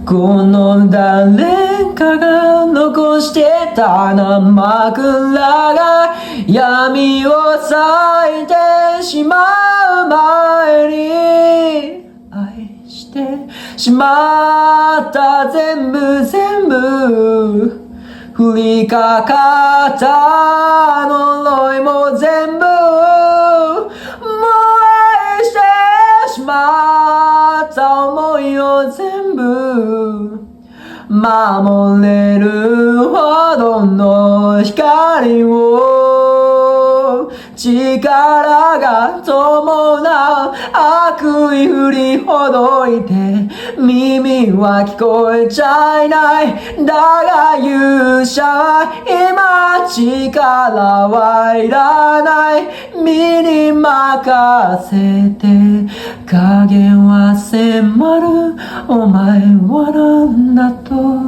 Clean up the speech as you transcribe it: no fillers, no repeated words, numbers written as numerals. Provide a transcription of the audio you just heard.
この誰かが残してた生蔵が闇を裂いてしまう前に愛してしまった全部降りかかった呪いも全部燃えしてしまった想いを全部守れるほどの光を力が伴う悪意振りほどいて耳は聞こえちゃいないだが勇者は今力はいらない身に任せて影は迫るお前はなんだと